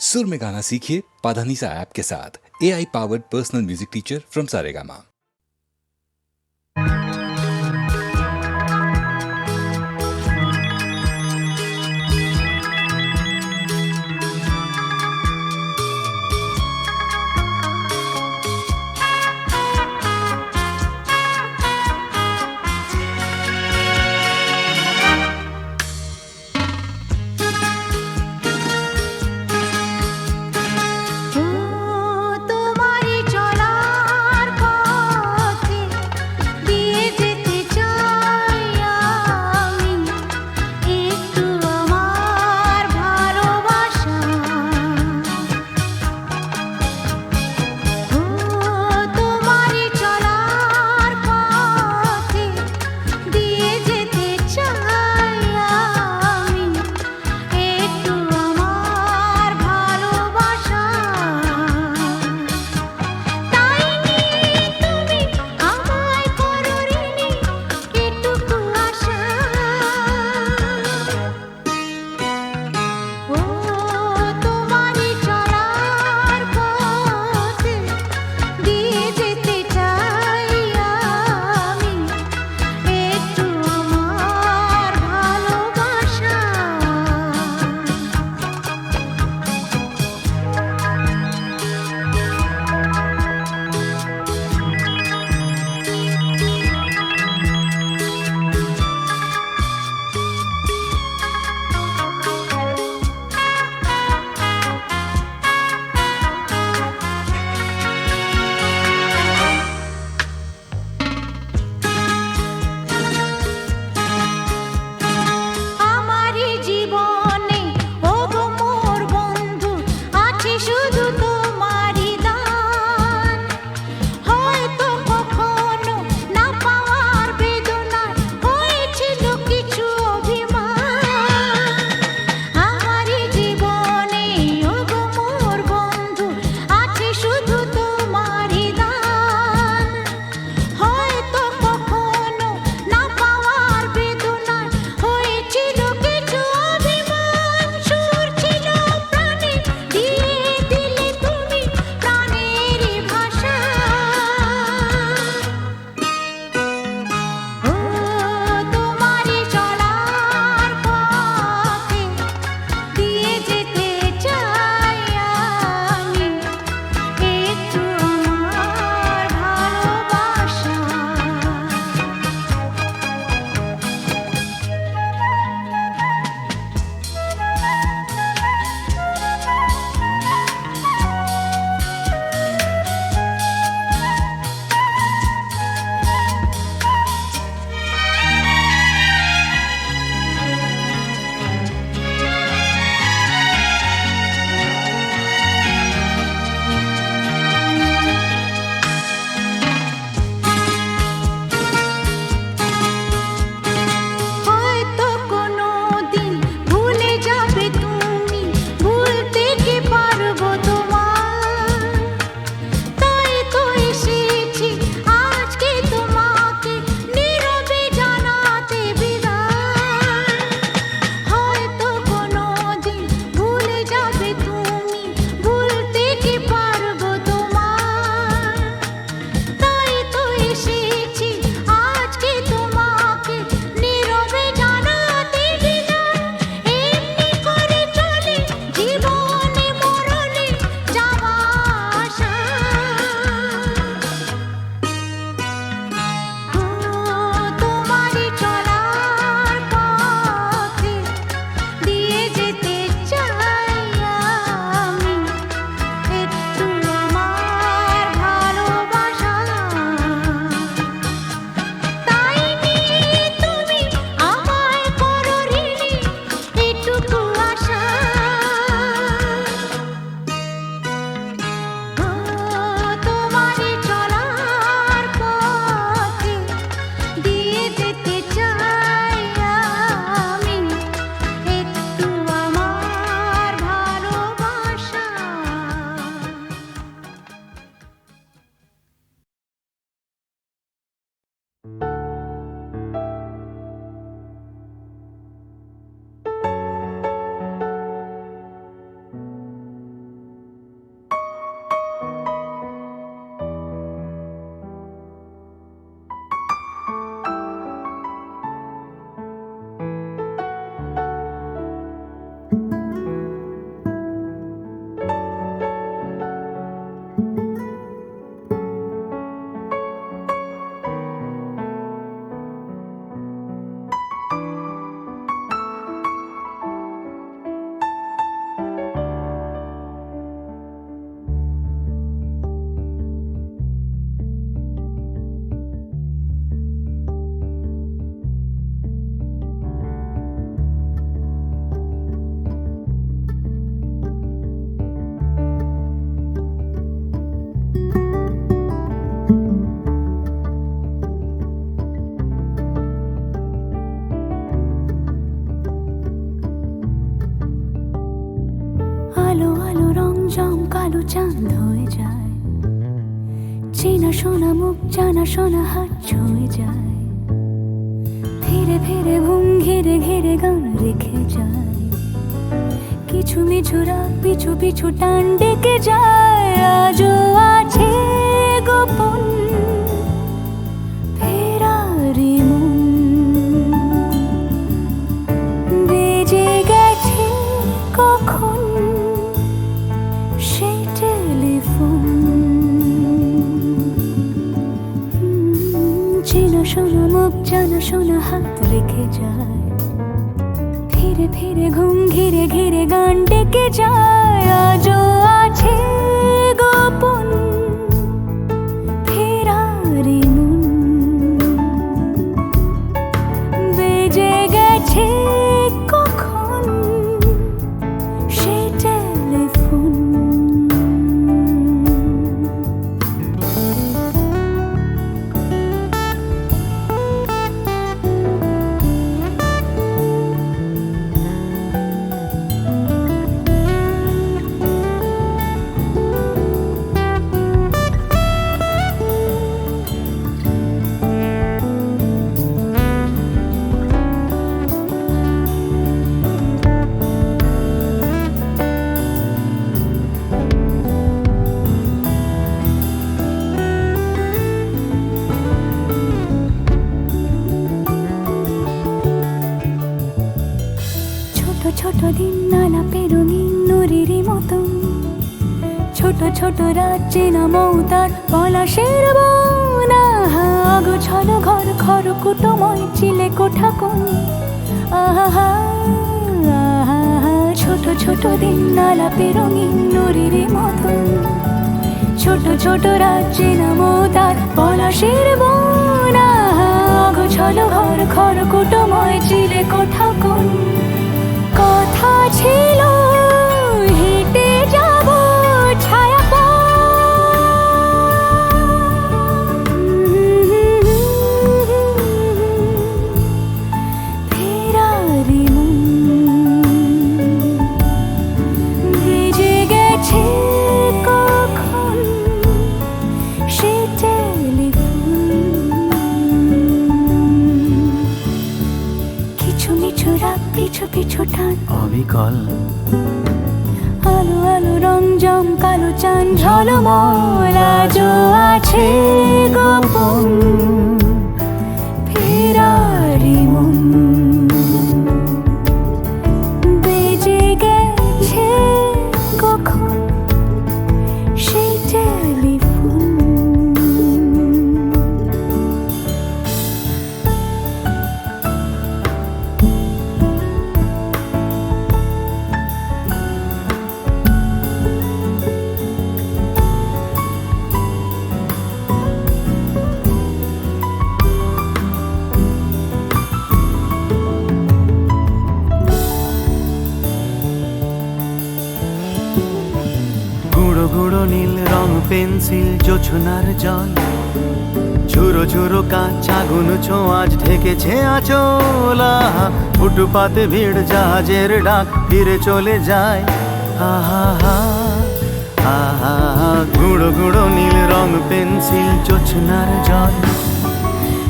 सुर में गाना सीखिए पाधानीसा ऐप के साथ। AI powered personal music teacher from Saregama. তোমারি চলার পথ রংজম কালো চাঁদ হয়ে যায়, চেনা শোনা মুখ জানা শোনা হাত ছুঁয়ে যায়, ফিরে ফিরে ঘুম ঘিরে ঘিরে গান রেখে যায়, কিছু মিছু রাত পিছু পিছু টান ডেকে যায়। আজও আছে গোপন ফেরারি মন, বেজে গেছে কখন সেই টেলিফোন। চেনা শোনা মুখ জানা শোনা হাত রেখে যায়, ফিরে ফিরে ঘুম ঘিরে ঘিরে গান ডেকে যায়। আজও আছে গোপন ফেরারি মন, বেজে গেছে কখন সেই টেলিফোন। ছোট দিন আলাপে রঙিন নুরির মতন, ছোট ছোট রাত চেনা মৌতার পলাশের বন। গোছানো ঘর খড়কুটোময় চিলে কোঠা কোন, আহা ছোট ছোট দিন আলাপে রঙিন নুরির মতন, ছোট ছোট রাত চেনা মৌতার পলাশের বন। গোছানো ঘর খড়কুটোময় চিলে কোঠা কোন, কথা ছিল হেঁটে যাব ছায়া ফেরারি মন, ভেজে গেছে কখন সে টেলিফোন। কিছু মিছু রাত পিছু পিছু টান অবিকল, আলো আলো রংজম কালো চাঁদ ঝলমল। আজও আছে গোপন ফেরারি মন, বেজে গেছে কখন সেই টেলিফোন। গুঁড়ো গুঁড়ো নীল রং পেন্সিল জোছনার জল, ঝুরো ঝুরো কাঁচ আগুন ছোঁয়াজ ঢেকেছে আঁচল। ফুটপাতে ভিড় জাহাজের ডাক ফিরে চলে যায়। আহা আহা গুঁড়ো গুঁড়ো নীল রং পেন্সিল জোছনার জল,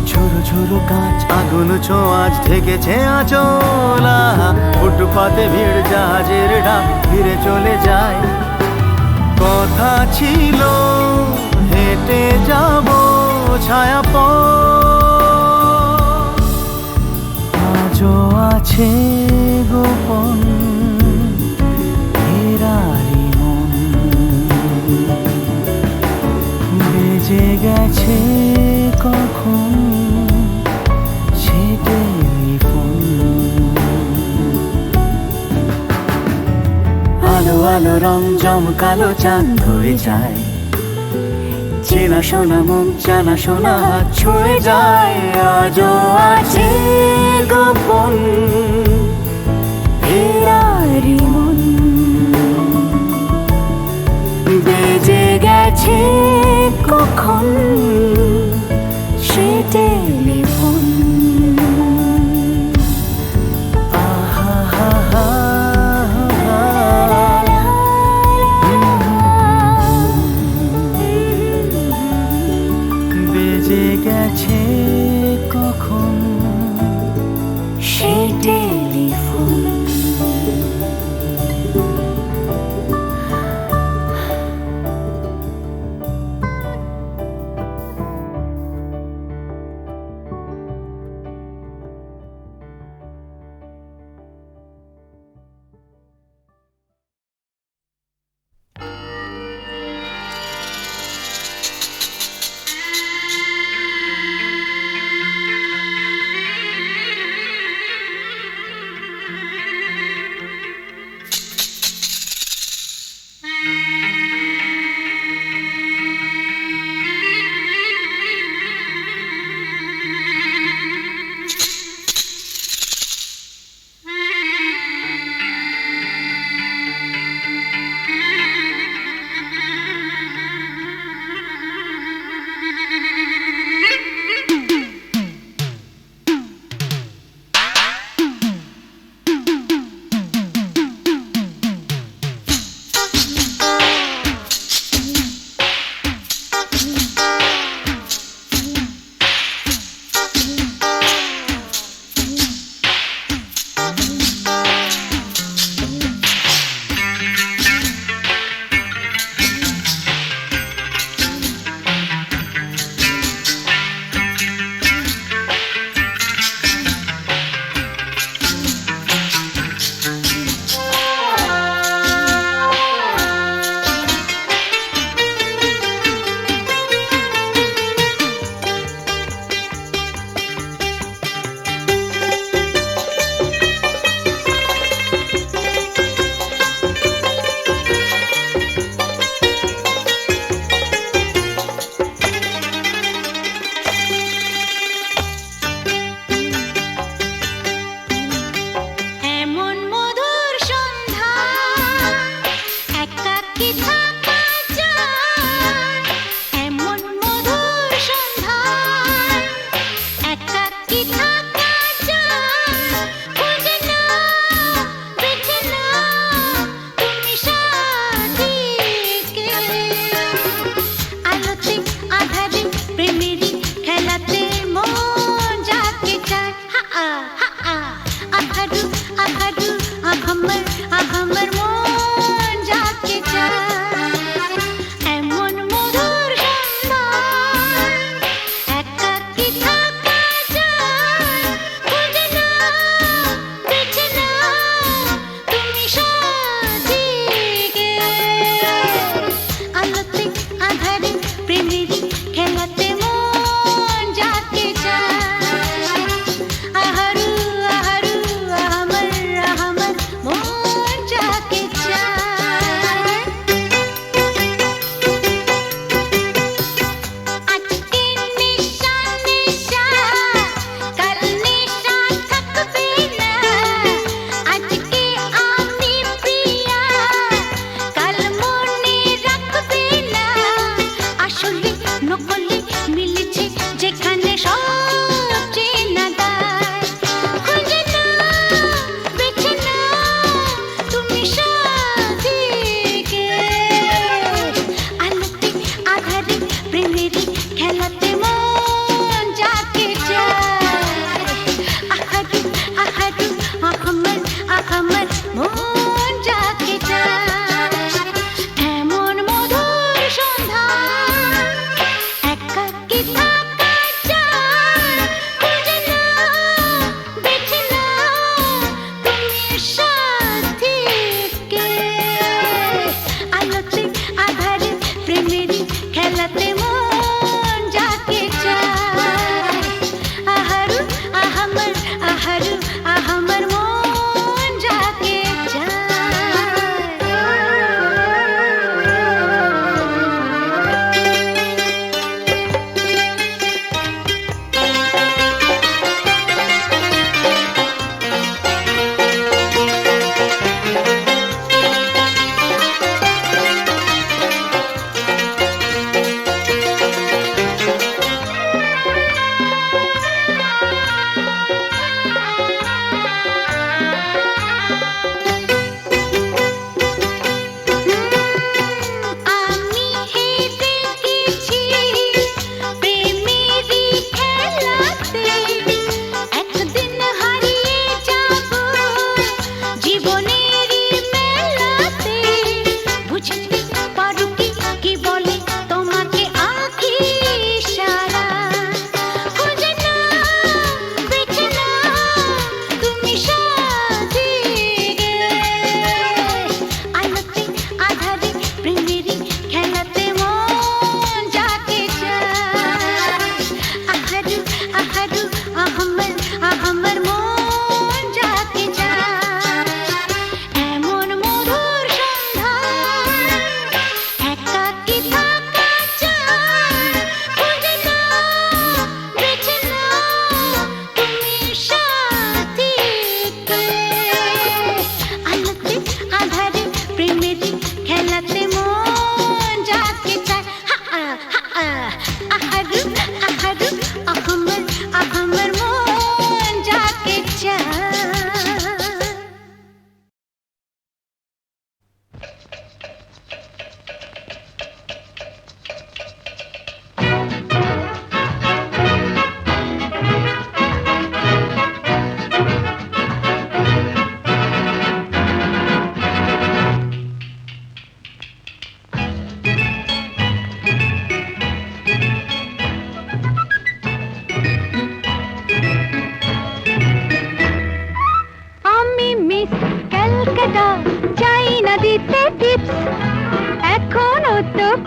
ঝুরো ঝুরো কাঁচ আগুন ছোঁয়াজ ঢেকেছে আঁচল। ফুটপাতে ভিড় জাহাজের ডাক ফিরে চলে যায়। কথা ছিল হেঁটে যাব ছায়া আজও আছে গোপন ফেরারি মন, বেজে গেছে কখন সে টেলিফোন। আলো আলো রং জমকালো চাঁদ হয়ে যায়, চেনা শোনা মুখ জানা শোনা হাত ছুঁয়ে যায়। আজও আছে গোপন ফেরারি মন, বেজে গেছে কখন সে টেলিফোন। আহা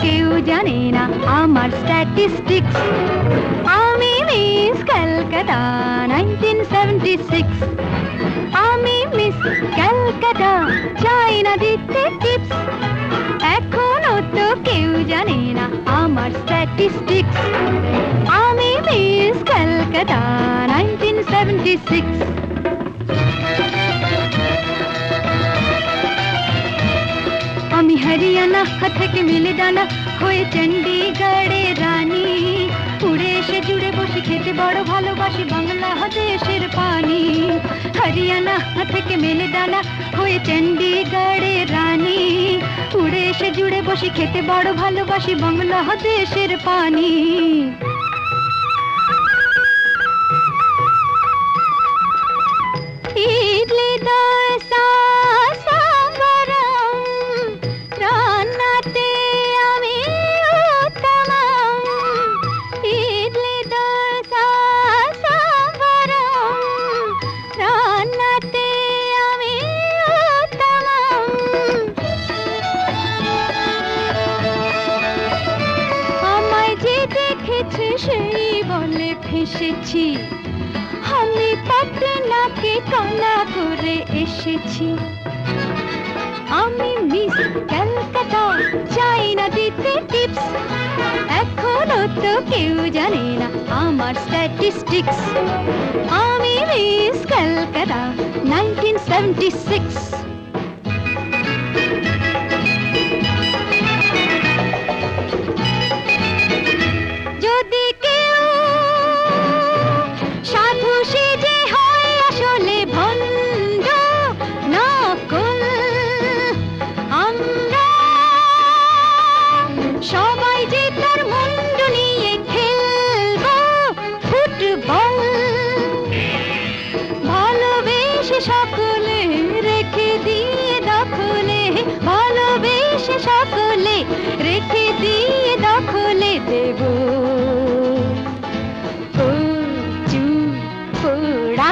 কেউ জানে না আমার স্ট্যাটিস্টিক্স। আমি মিস ক্যালকাটা 1976। আমি মিস ক্যালকাটা, চাই না দিতে টিপস। এখনো তো কেউ জানে না আমার স্ট্যাটিস্টিক্স। আমি মিস ক্যালকাটা 1976। আমি হরিয়ানা থেকে মিলে ডানা হয়ে চণ্ডীগড়ে রানী। উড়ে এসে জুড়ে বসে খেতে বড় ভালোবাসি বাংলাদেশের পানি। হরিয়ানা থেকে মেলে ডানা হয়ে চণ্ডীগড়ে রানী। উড়ে এসে জুড়ে বসে খেতে বড় ভালোবাসি বাংলাদেশের পানি। ইডলি দোসা সাম্বারম, রান্নাতে আমি উত্তমম। ইডলি দোসা সাম্বারম, রান্নাতে আমি উত্তমম। আমায় যে দেখেছে সেই বলে ফেসেছি, আমি পাটনাকে কানা করে এসেছি। আমি মিস ক্যালকাটা, চাই না দিতে টিপস। এখনো তো কেউ জানে না আমার স্ট্যাটিস্টিক্স। আমি মিস ক্যালকাটা 1976। যদি কেউ সাধু সেজে হয় আসলে ভণ্ড নকল, আমরা সবাই যে তার মুন্ড নিয়ে খেলবো ফুটবল। ভালোবেসে সকলে রেখে দিয়ে দখলে, ভালোবেসে সকলে রেখে দিয়ে দখলে দেব পোড়া।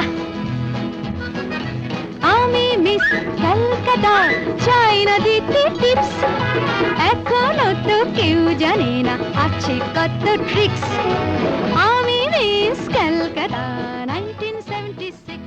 আমি মিস ক্যালকাটা, চাই না দিতে টিপস। এখনো তো কেউ জানে না আছে কত ট্রিক্স। আমি মিস ক্যালকাটা 1976।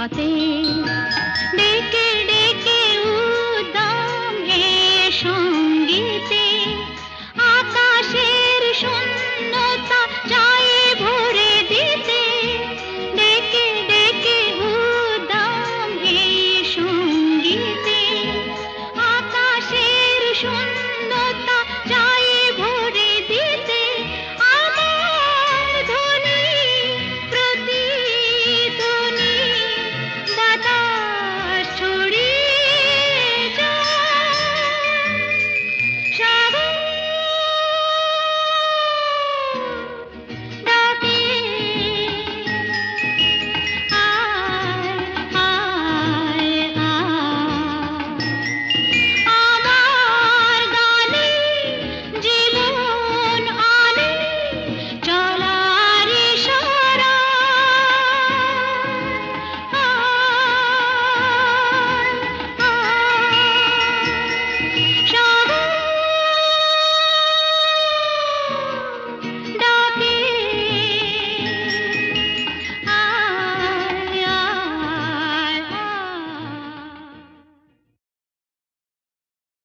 রাতে